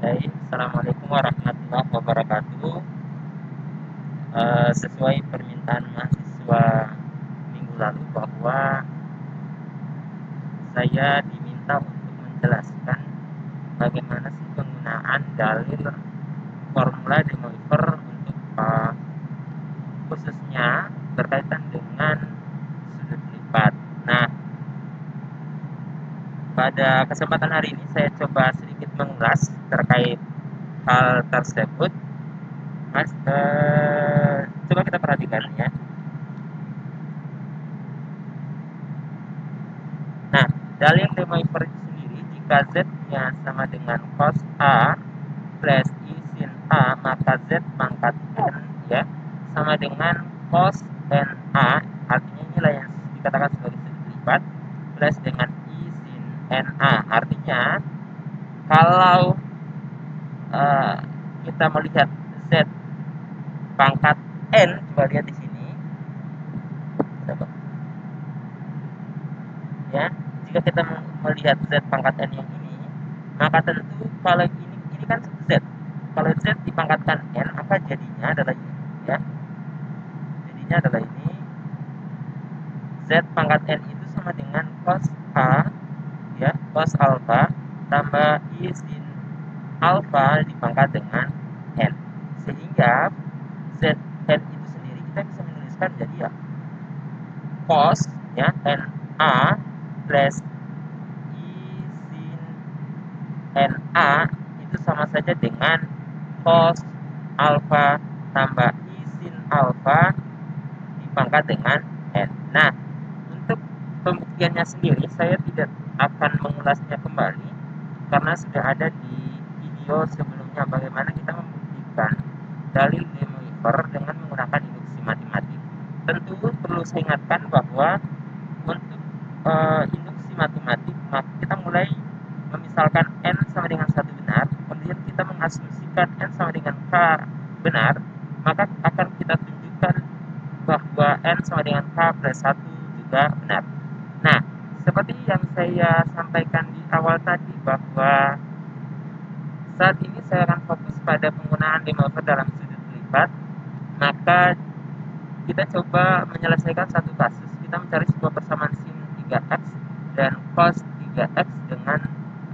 Baik, Assalamualaikum warahmatullahi wabarakatuh. Sesuai permintaan mahasiswa minggu lalu bahwa saya diminta untuk menjelaskan bagaimana sih penggunaan dalil formula de Moivre untuk khususnya berkaitan dengan sudut lipat. Nah, pada kesempatan hari ini saya coba sedikit mengulas terkait hal tersebut. Mas, coba kita perhatikan ya. Nah, dalil de Moivre sendiri, jika Z-nya sama dengan cos A plus I sin A, maka Z pangkat N ya sama dengan cos N A, artinya inilah yang dikatakan sebagai sudut lipat, plus dengan I sin N A. Artinya kalau kita melihat Z pangkat N, coba lihat di sini ya, jika kita melihat Z pangkat N yang ini, maka tentu kalau ini kan Z, kalau Z dipangkatkan N, maka jadinya adalah ini ya, jadinya adalah ini Z pangkat N itu sama dengan cos A ya, cos alpha tambah I sin alpha dipangkat dengan N, sehingga Z N itu sendiri kita bisa menuliskan jadi ya cos ya N A plus I sin N A itu sama saja dengan cos alpha tambah I sin alpha dipangkat dengan N. Nah, untuk pembuktiannya sendiri saya tidak akan mengulasnya kembali karena sudah ada di video sebelumnya bagaimana kita membuktikan dalil de Moivre dengan menggunakan induksi matematik. Tentu perlu saya ingatkan bahwa untuk induksi matematik, maka kita mulai memisalkan N sama dengan 1 benar, kemudian kita mengasumsikan N sama dengan K benar, maka akan kita tunjukkan bahwa N sama dengan K plus 1 juga benar. Nah, seperti yang saya sampaikan di awal tadi bahwa saat ini saya akan fokus pada penggunaan de Moivre dalam sudut lipat, maka kita coba menyelesaikan satu kasus. Kita mencari sebuah persamaan sin 3x dan cos 3x dengan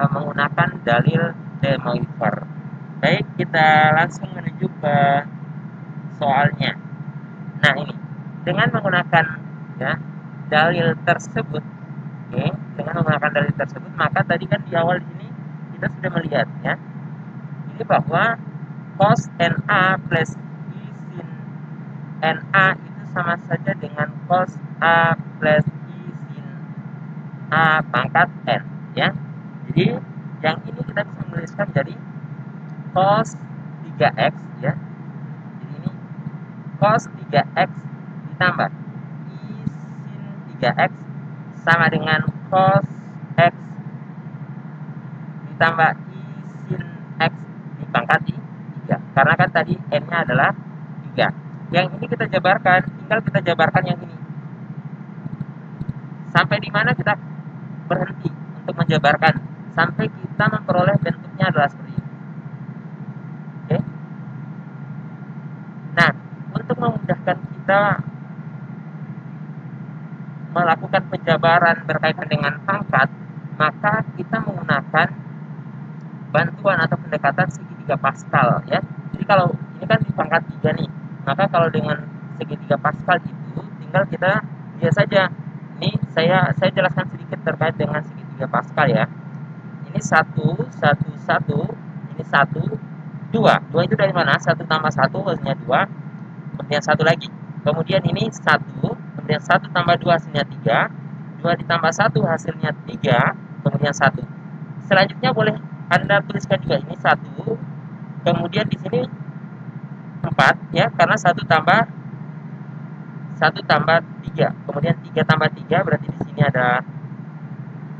menggunakan dalil de Moivre. Baik, kita langsung menuju ke soalnya. Nah, ini dengan menggunakan ya dalil tersebut, oke, dengan menggunakan dalil tersebut, maka tadi kan di awal ini kita sudah melihat ya, ini bahwa cos NA plus I sin NA itu sama saja dengan cos A plus I sin A pangkat N ya. Jadi yang ini kita bisa menuliskan jadi cos 3x ya. Jadi ini cos 3x ditambah I sin 3x sama dengan cos x ditambah I sin x dipangkat 3. Karena kan tadi N-nya adalah 3. Yang ini kita jabarkan, tinggal kita jabarkan yang ini. Sampai di mana kita berhenti untuk menjabarkan? Sampai kita memperoleh bentuknya adalah seperti ini. Oke. Nah, untuk memudahkan kita melakukan penjabaran berkaitan dengan pangkat, maka kita menggunakan bantuan atau pendekatan segitiga Pascal ya. Jadi kalau ini kan di pangkat 3 nih, maka kalau dengan segitiga Pascal itu tinggal kita lihat saja. Ini saya jelaskan sedikit terkait dengan segitiga Pascal ya. Ini 1, 1, 1, ini 1, 2. 2 itu dari mana? 1 tambah 1 hasilnya 2, kemudian 1 lagi. Kemudian ini 1, kemudian 1 tambah 2 hasilnya 3, 2 ditambah 1 hasilnya 3, kemudian 1. Selanjutnya boleh Anda tuliskan juga ini 1, kemudian di sini 4 ya, karena 1 tambah 3, kemudian 3 tambah 3 berarti di sini ada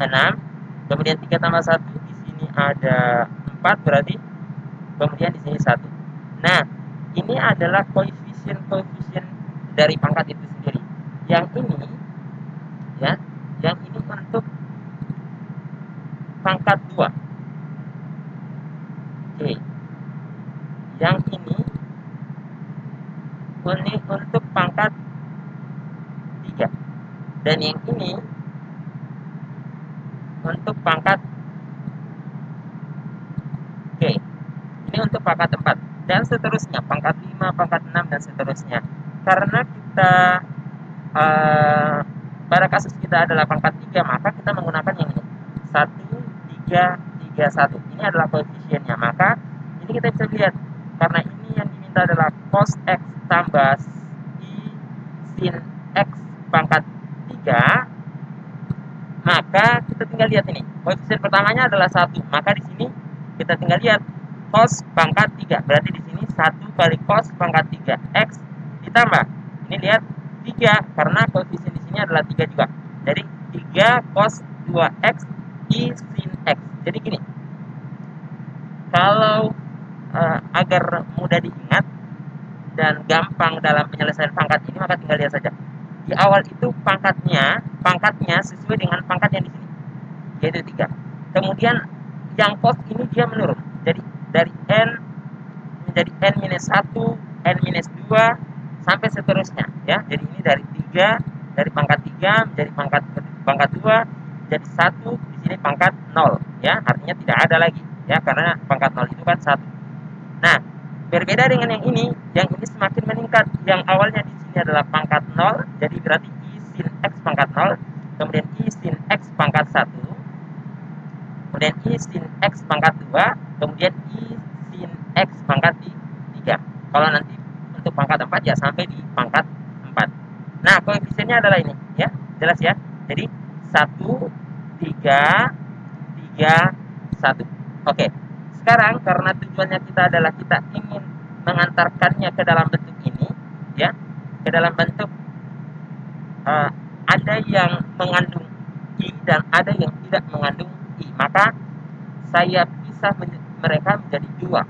6, kemudian 3 tambah 1 di sini ada 4 berarti, kemudian di sini 1. Nah, ini adalah koefisien dari pangkat itu sendiri. Yang ini ya, yang ini untuk pangkat 2. Oke, yang ini untuk pangkat 3, dan yang ini untuk pangkat Oke, ini untuk pangkat 4 dan seterusnya, pangkat 5, pangkat 6 dan seterusnya. Karena kita pada kasus kita adalah pangkat 3, maka kita menggunakan yang ini 1, 3, 3, 1. Ini adalah koefisiennya. Maka ini kita bisa lihat, karena ini yang diminta adalah cos X tambah I sin X pangkat 3, maka kita tinggal lihat ini. Koefisien pertamanya adalah 1, maka di sini kita tinggal lihat cos pangkat 3. Berarti di sini 1 kali cos pangkat 3 X ditambah. Ini lihat 3, karena koefisien di sini adalah 3 juga. Jadi 3 cos 2X I sin X. Jadi gini. Kalau agar mudah diingat dan gampang dalam penyelesaian pangkat ini, maka tinggal lihat saja. Di awal itu pangkatnya sesuai dengan pangkat yang di sini, yaitu 3. Kemudian yang cos ini dia menurun. Jadi dari N menjadi N minus 1, N minus 2, sampai seterusnya. Ya, jadi ini dari 3, dari pangkat 3 menjadi pangkat 2, jadi 1, di sini pangkat 0. Ya, artinya tidak ada lagi. Ya, karena pangkat 0 itu kan 1. Nah, berbeda dengan yang ini semakin meningkat. Yang awalnya di sini adalah pangkat 0, jadi berarti I sin X pangkat 0, kemudian I sin X pangkat 1, kemudian I sin X pangkat 2, kemudian I sin X pangkat 3. Kalau nanti untuk pangkat 4 ya sampai di pangkat 4. Nah, koefisiennya adalah ini, ya. Jelas ya? Jadi 1, 3, 3, 1. Oke. Sekarang karena tujuannya kita adalah kita ingin mengantarkannya ke dalam bentuk ini, ya. Ke dalam bentuk ada yang mengandung I dan ada yang tidak mengandung I. Maka saya pisah mereka menjadi 2.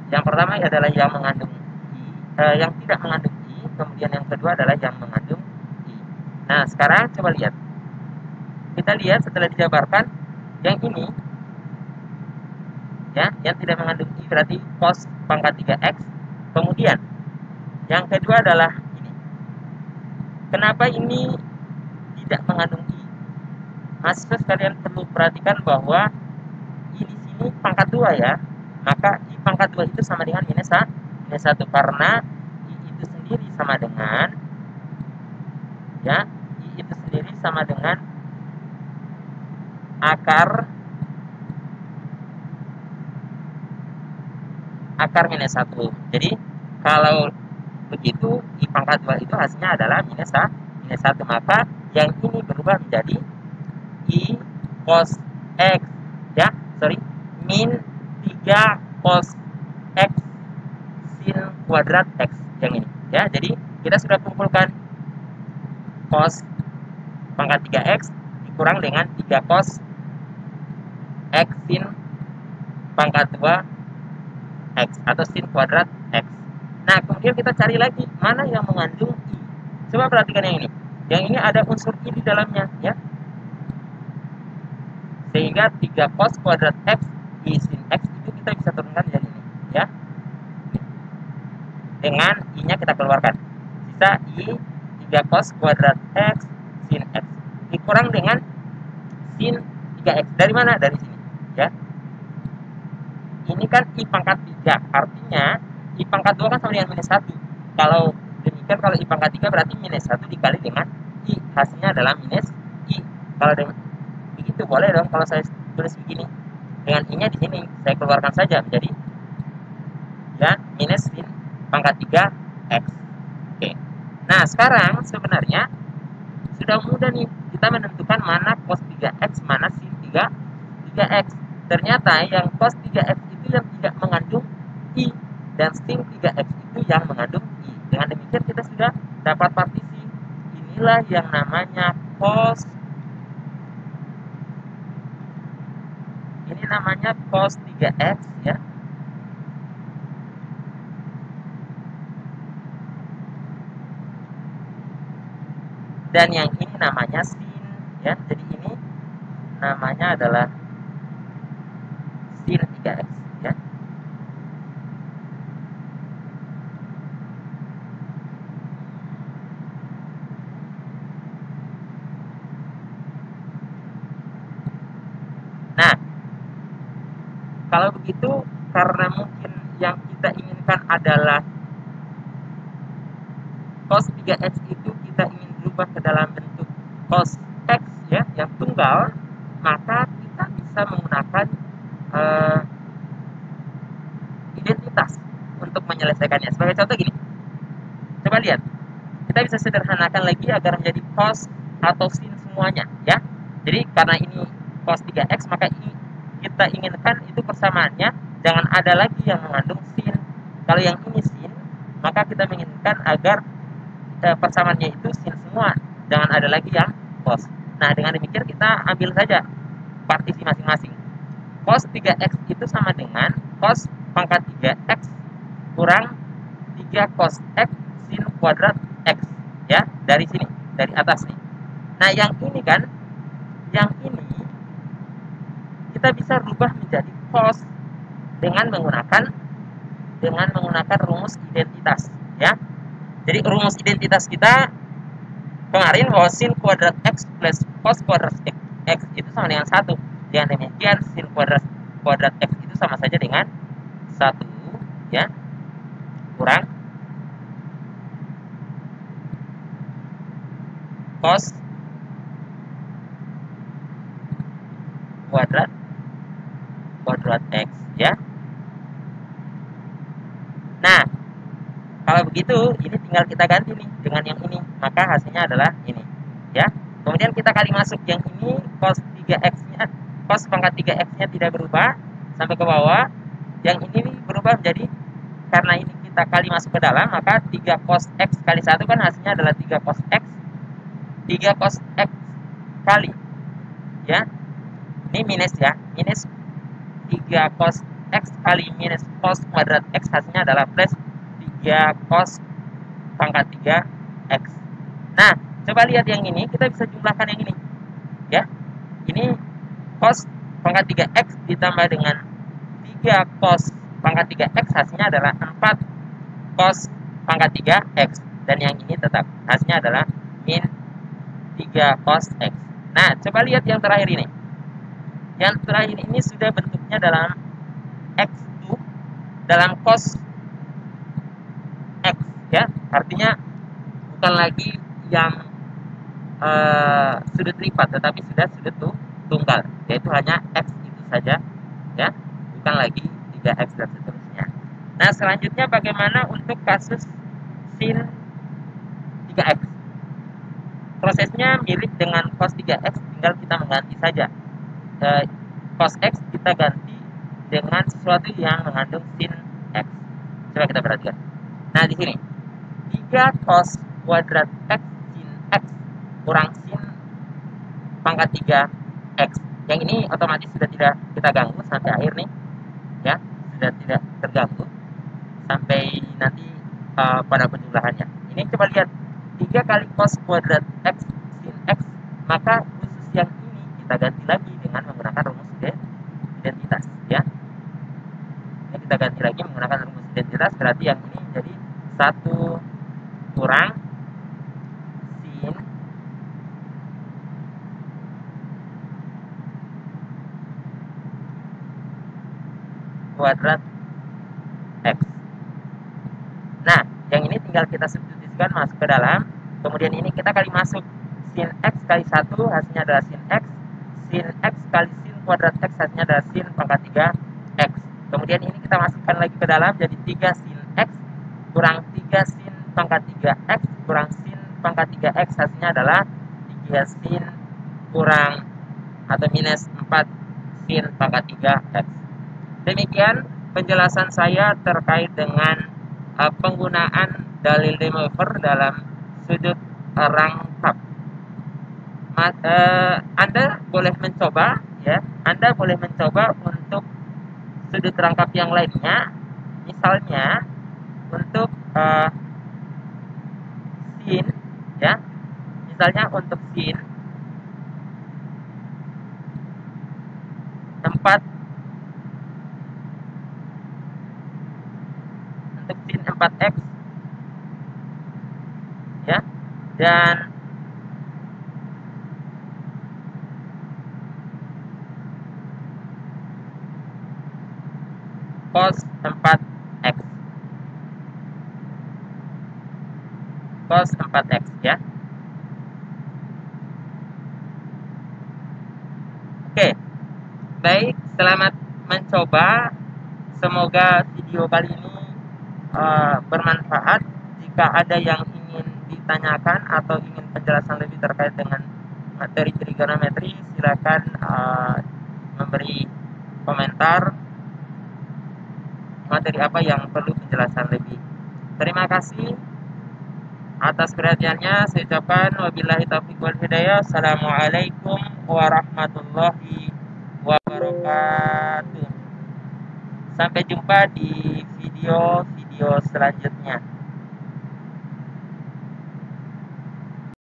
Yang pertama adalah yang mengandung I, yang tidak mengandung I, kemudian yang kedua adalah yang mengandung I. Nah, sekarang coba lihat. Kita lihat setelah dijabarkan yang ini, ya, yang tidak mengandung I berarti cos pangkat 3X. Kemudian yang kedua adalah ini. Kenapa ini tidak mengandung I? Mahasiswa sekalian perlu perhatikan bahwa I di sini pangkat 2, ya. Maka I pangkat 2 itu sama dengan minus 1, karena I itu sendiri sama dengan, ya, I itu sendiri sama dengan akar minus 1. Jadi kalau begitu I pangkat 2 itu hasilnya adalah minus 1. Maka yang ini berubah menjadi I cos X, ya, min 3 cos X sin kuadrat X yang ini, ya. Jadi kita sudah kumpulkan cos pangkat 3X dikurang dengan 3 cos X sin pangkat 2X atau sin kuadrat X. Nah, kemudian kita cari lagi mana yang mengandung I. Coba perhatikan yang ini. Yang ini ada unsur I di dalamnya, ya. Sehingga 3 cos kuadrat X I sin X itu kita bisa turunkan jadi ini, ya. Dengan I-nya kita keluarkan. Sisa I 3 cos kuadrat X sin X dikurang dengan sin 3X. Dari mana? Dari sini, ya. Ini kan I pangkat 3, artinya I pangkat 2 kan sama dengan minus 1. Kalau demikian, kalau I pangkat 3 berarti minus 1 dikali dengan I, hasilnya adalah minus I. Kalau begitu boleh dong kalau saya tulis begini. Dengan I-nya di sini saya keluarkan saja menjadi, ya, minus sin pangkat 3X. Oke. Nah, sekarang sebenarnya sudah mudah nih kita menentukan mana cos 3X, mana sin 3X. Ternyata yang cos 3X itu yang tidak mengandung I dan sin 3X itu yang mengandung I. Dengan demikian kita sudah dapat partisi. Inilah yang namanya cos, ini namanya cos 3X, ya. Dan yang ini namanya sin, ya. Jadi ini namanya adalah sin 3X, ya. kalau begitu, karena mungkin yang kita inginkan adalah cos 3x itu kita ingin berubah ke dalam bentuk cos x ya, yang tunggal, maka kita bisa menggunakan identitas untuk menyelesaikannya. Sebagai contoh gini, coba lihat, kita bisa sederhanakan lagi agar menjadi cos atau sin semuanya ya. Jadi karena ini cos 3x, maka kita inginkan itu persamaannya jangan ada lagi yang mengandung sin. Kalau yang ini sin, maka kita menginginkan agar persamaannya itu sin semua, jangan ada lagi yang cos. Nah, dengan demikian kita ambil saja partisi masing-masing. Cos 3x itu sama dengan cos pangkat 3x kurang 3 cos x sin kuadrat x ya, dari sini, dari atas nih. Nah, yang ini kan, yang ini kita bisa rubah menjadi cos dengan menggunakan rumus identitas ya. Jadi rumus identitas kita kemarin bahwa sin kuadrat x plus cos kuadrat x itu sama dengan 1. Dengan demikian sin kuadrat x itu sama saja dengan 1 ya, kurang cos kuadrat x ya. Nah, kalau begitu ini tinggal kita ganti nih dengan yang ini, maka hasilnya adalah ini ya. Kemudian kita kali masuk yang ini, cos 3x-nya, cos pangkat 3x-nya tidak berubah sampai ke bawah. Yang ini berubah menjadi, karena ini kita kali masuk ke dalam, maka 3 cos x kali 1 kan hasilnya adalah 3 cos x. 3 cos x kali ya, ini minus ya, minus 3 cos x kali minus cos kuadrat x, hasilnya adalah plus 3 cos pangkat 3 x. Nah, coba lihat yang ini, kita bisa jumlahkan yang ini ya. Ini cos pangkat 3x ditambah dengan 3 cos pangkat 3x, hasilnya adalah 4 cos pangkat 3x. Dan yang ini tetap hasilnya adalah min 3 cos x. Nah, coba lihat yang terakhir ini. Yang terakhir ini sudah bentuknya dalam x3 dalam cos x ya. Artinya bukan lagi yang sudut lipat, tetapi sudah sudut tunggal, yaitu hanya x itu saja ya, bukan lagi 3x dan seterusnya. Nah, selanjutnya bagaimana untuk kasus sin 3x? Prosesnya mirip dengan cos 3x, tinggal kita mengganti saja cos x, kita ganti dengan sesuatu yang mengandung sin x. Coba kita perhatikan. Nah, di sini 3 cos kuadrat x sin x kurang sin pangkat 3x. Yang ini otomatis sudah tidak kita ganggu sampai akhir nih ya, sudah tidak terganggu sampai nanti pada penjumlahannya. Ini coba lihat, 3 kali cos kuadrat x sin x, maka khusus yang ini kita ganti lagi dengan menggunakan rumus identitas ya. Ini kita ganti lagi menggunakan rumus identitas, berarti yang ini jadi 1 kurang sin kuadrat x. Nah, yang ini tinggal kita substitusikan masuk ke dalam. Kemudian ini kita kali masuk, sin x kali 1 hasilnya adalah sin x. Sin x kali sin kuadrat x hasilnya adalah sin pangkat 3x. Kemudian ini kita masukkan lagi ke dalam, jadi 3 sin x kurang 3 sin pangkat 3x kurang sin pangkat 3x, hasilnya adalah 3 sin kurang atau minus 4 sin pangkat 3x. Demikian penjelasan saya terkait dengan penggunaan dalil De Moivre dalam sudut rangkap. Anda boleh mencoba ya, Anda boleh mencoba untuk sudut rangkap yang lainnya, misalnya untuk sin ya, misalnya untuk sin tempat, untuk sin 4x ya, dan cos 4x. Cos 4x ya. Oke. Baik, selamat mencoba. Semoga video kali ini bermanfaat. Jika ada yang ingin ditanyakan atau ingin penjelasan lebih terkait dengan materi trigonometri, silakan memberi komentar materi apa yang perlu penjelasan lebih. Terima kasih atas perhatiannya. Saya ucapkan wabillahi taufiq wal hidayah. Assalamualaikum warahmatullahi wabarakatuh. Sampai jumpa di video-video selanjutnya.